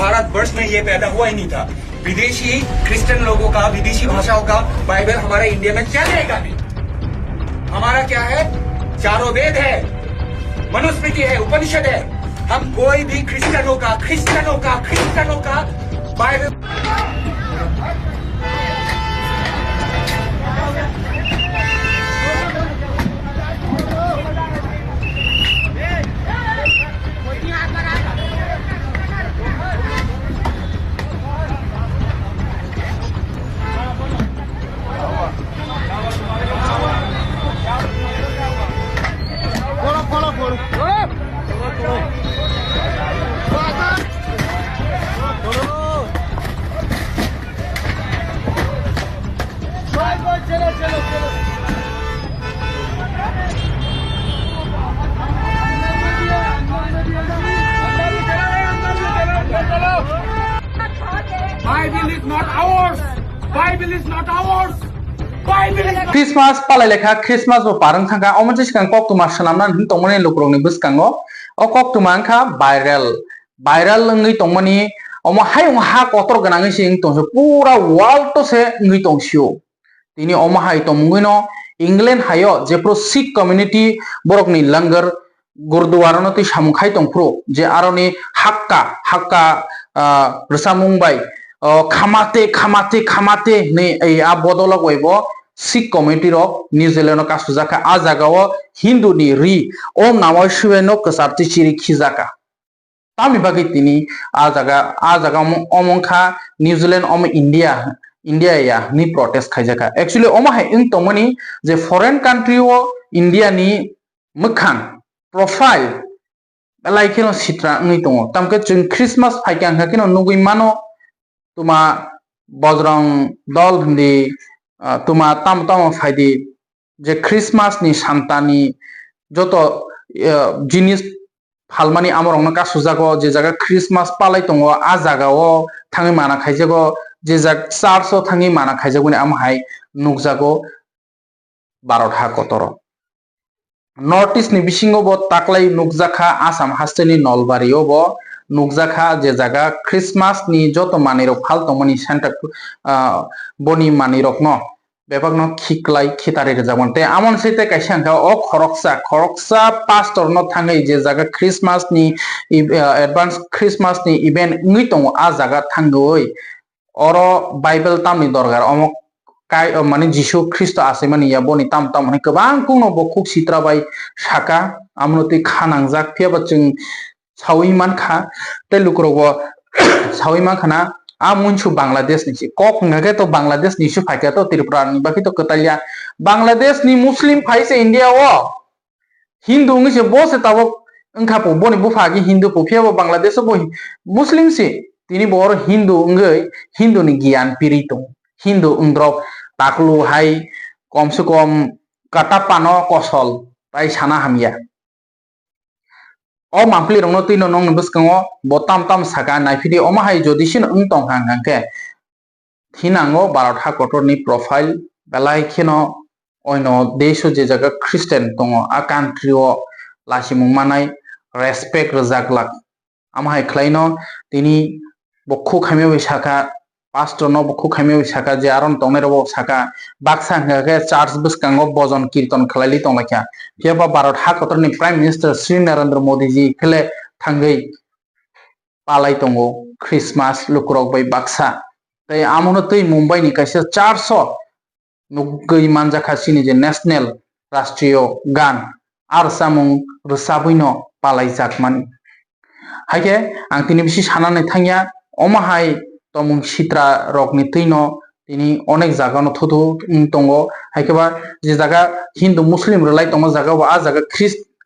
भारत वर्ष में ये पैदा हुआ ही नहीं था। विदेशी क्रिश्चियन लोगों का, विदेशी भाषाओं का बाइबल हमारे इंडिया में चलेगा नहीं। हमारा क्या है? चारों वेद है, मनुस्मृति है, उपनिषद है। हम कोई भी क्रिश्चियनों का Bible Christmas palai lekha Christmas bo parang thangka omo chiskang kok tuma sanamna hin tongmani lukrongni buskango o kok tuma angkha viral ngi tongmani omo hayung ha kotor ganangi sing tongso pura world to se ngi tongsio tini omo hai tongmuino England hayo je pro Sikh community borokni langar gurdwara no ti samkhai tongpro je aroni hakka rsamung bai khamate ne ei a bodolak waibo Sikh community ro New Zealand ka sujaka a jaga o Hindu ni ri om namai shive no kasarti chiri khizaka tami bagi tini a jaga omongkha New Zealand om India ya ni protest khaijaka actually oma hai ing tongmani je foreign country o India ni mukhang profile like no sitra ngi tongo tamke chung Christmas phaikang ha kino nugui mano tuma bajrang dol hindi tuma tam faidi je Christmas ni santani joto jinis halmani amorong ka sujago je jaga Christmas palai tongo a jaga o thangi mana khaijago je jak church o thangi mana khaijago ni am hai nukjago barotha kotoro North East ni bisingo bo taklai nukjakha Assam hasteni Nolbari o bo nukjakha je jaga Christmas ni joto manirok phal tongmani Santa boni manirok no bebakno khiklai khitari jagon te amon sete kaisangka o khoroksa pastor no thangai je jaga Christmas ni advance Christmas ni event ngui tongo a jaga thangoi oro Bible tamni dorgar omo kai mani Jisu Christ asemani ya boni tam mani kobang kuno bokuk sitra bai saka amnoti khanangjak pheba chung sawi man kha te lukrogo sawi man khana amunchu Bangladesh ni kok ngage to Bangladesh ni su phaika to Tripura ni baki to katalya Bangladesh ni Muslim phaise India o Hindu ngi se bo se tabo engkha po boni bu phagi Hindu po pheba Bangladesh bo Muslim si tini bor Hindu ngai Hindu ni gian pirito Hindu undrok taklu hai komse kom katapano kosol pai sana hamya o mampli rongno tino nong buskango botam saka naifidi oma hai jodisin tong hangke thinango barotha kotor ni profile belai khino oino desho je jaga Christian tongo a country o lasimung manai respect rejaklak ama hai khlaino tini bokhu khamyo saka pastor no bokhu khamyo saka je aron tongero saka baksa ngake church buskango bojon kirtan khlali tonglakya pheba barotha kotor ni prime minister Sri Narendra Modi ji khele thangai palai tongo Christmas lukrok bai baksa tai amono tei Mumbai ni kaisa 400 nugai manjaka sini je national rashtriyo gan arsamung rusabuino palai jakmani haike ang tini bisi sanane thangya omahai tomung sitra rokni tino tini onek jaga no thutu tongo haikeba je jaga Hindu Muslim relai tongo jaga ba a jaga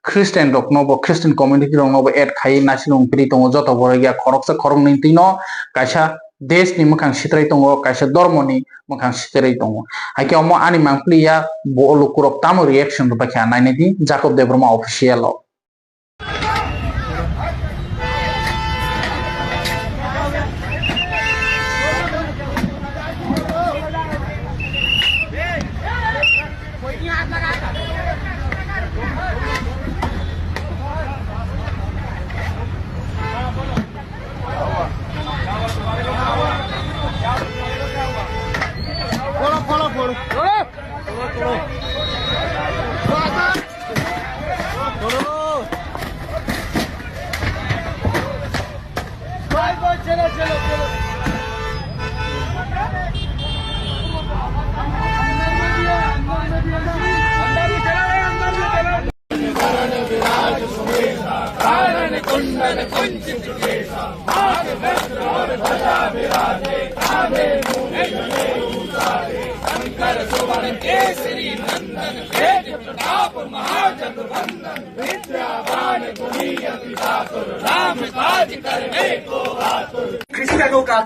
Christian rok no bo Christian community rok no bo add khai nasilung pri tongo joto borogya khoroksa khorong ni tino kaisa desh ni mukhang sitrai tongo kaisa dormo ni mukhang sitrai tongo haike omo ani mangpli ya bo lukurok tamo reaction ba kha naine di Jacob Debroma official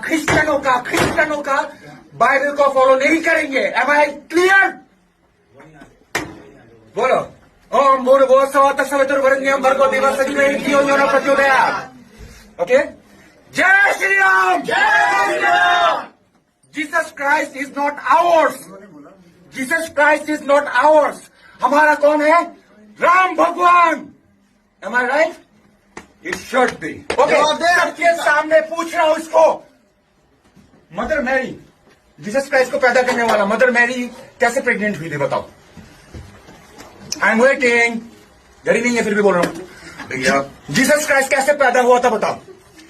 क्रिश्चियनों का Bible को follow नहीं करेंगे। Am I clear? बोलो ओम भूर्भुवः स्वः सवितुर्वरेण्यं भर्गो देवस्य धीमहि धियो यो न प्रचोदयात्। ओके, जय श्री राम। जय Shri Ram. Jesus Christ is not ours. Jesus Christ is not ours. हमारा कौन है? राम भगवान। Am I right? It should be. Okay, सबके सामने पूछ रहा हूं इसको। मदर मैरी, जीसस क्राइस्ट को पैदा करने वाला मदर मैरी कैसे प्रेग्नेंट हुई थी बताओ? I am waiting. डरी नहीं है फिर भी बोल रहा हूं भैया। जीसस क्राइस्ट कैसे पैदा हुआ था बताओ?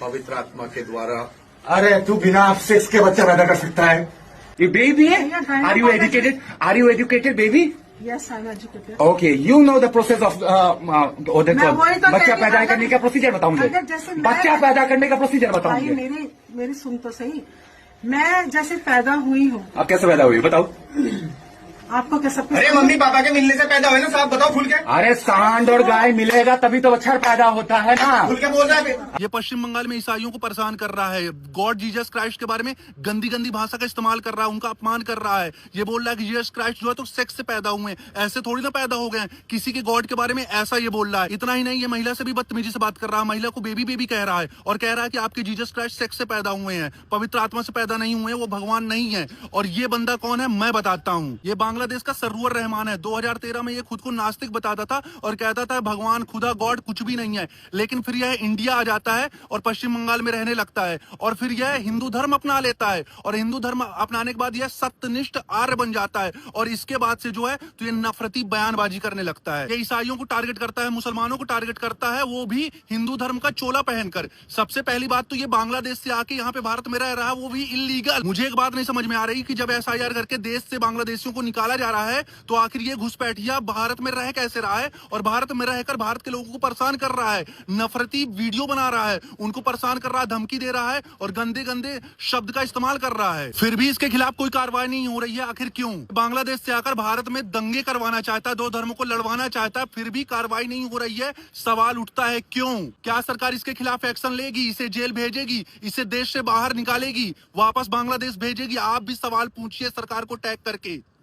पवित्र आत्मा के द्वारा। अरे तू बिना सेक्स के बच्चा पैदा कर सकता है? ये बेबी है। Are you educated? Are you educated baby? Yes, I'm educated. Okay, you know the process of बच्चा पैदा करने का प्रोसीजर बताओ मुझे। अगर जैसे बच्चा पैदा करने का प्रोसीजर बताओ भाई मुझे। मेरी सुन तो सही। मैं जैसे पैदा हुई हूँ, आप कैसे पैदा हुई बताओ? आपको क्या सब कुछ? अरे मम्मी पापा के मिलने से पैदा हुए ना साहब, बताओ खुल के। अरे सांड और गाय मिलेगा तभी तो बच्चा पैदा होता है ना। खुल के बोल रहा है। ये पश्चिम बंगाल में ईसाइयों को परेशान कर रहा है। गॉड जीसस क्राइस्ट के बारे में गंदी गंदी भाषा का इस्तेमाल कर रहा है, उनका अपमान कर रहा है। ये बोल रहा है कि जीसस क्राइस्ट जो है तो सेक्स से पैदा हुए हैं, ऐसे थोड़ी ना पैदा हो गए हैं। किसी के गॉड के बारे में ऐसा ये बोल रहा है। इतना ही नहीं, ये महिला से भी बदतमीजी से बात कर रहा है। महिला को बेबी बेबी कह रहा है और कह रहा है कि आपके जीसस क्राइस्ट सेक्स से पैदा हुए हैं, पवित्र आत्मा से पैदा नहीं हुए, वो भगवान नहीं है। और ये बंदा कौन है मैं बताता हूँ। ये बांग्लादेश का सर्वर रहमान है। 2013 में ये खुद को नास्तिक बताता था और कहता था भगवान खुदा गॉड कुछ भी नहीं है। लेकिन फिर यह इंडिया आ जाता है और पश्चिम बंगाल में रहने लगता है और फिर यह हिंदू धर्म अपना लेता है और हिंदू धर्म अपनाने के बाद यह सत्यनिष्ठ आर्य बन जाता है और इसके बाद से जो है तो ये नफरती बयानबाजी करने लगता है। ये ईसाइयों को टारगेट करता है, मुसलमानों को टारगेट करता है, वो भी हिंदू धर्म का चोला पहनकर। सबसे पहली बात तो ये बांग्लादेश से आके यहाँ पे भारत में रह रहा है, वो भी इलीगल। मुझे एक बात नहीं समझ में आ रही कि जब SIR करके देश से बांग्लादेशियों को निकाला जा रहा है तो आखिर ये घुसपैठिया भारत में रह कैसे रहा है और भारत में रहकर भारत के लोगों को परेशान कर रहा है, नफरती वीडियो बना रहा है, उनको परेशान कर रहा है, धमकी दे रहा है और गंदे गंदे शब्द का इस्तेमाल कर रहा है। फिर भी इसके खिलाफ कोई कार्रवाई नहीं हो रही है। आखिर क्यों? बांग्लादेश से आकर भारत में दंगे करवाना चाहता है, दो धर्मों को लड़वाना चाहता है, फिर भी कार्रवाई नहीं हो रही है। सवाल उठता है क्यों? क्या सरकार इसके खिलाफ एक्शन लेगी? इसे जेल भेजेगी? इसे देश से बाहर निकालेगी? वापस बांग्लादेश भेजेगी? आप भी सवाल पूछिए सरकार को टैग करके।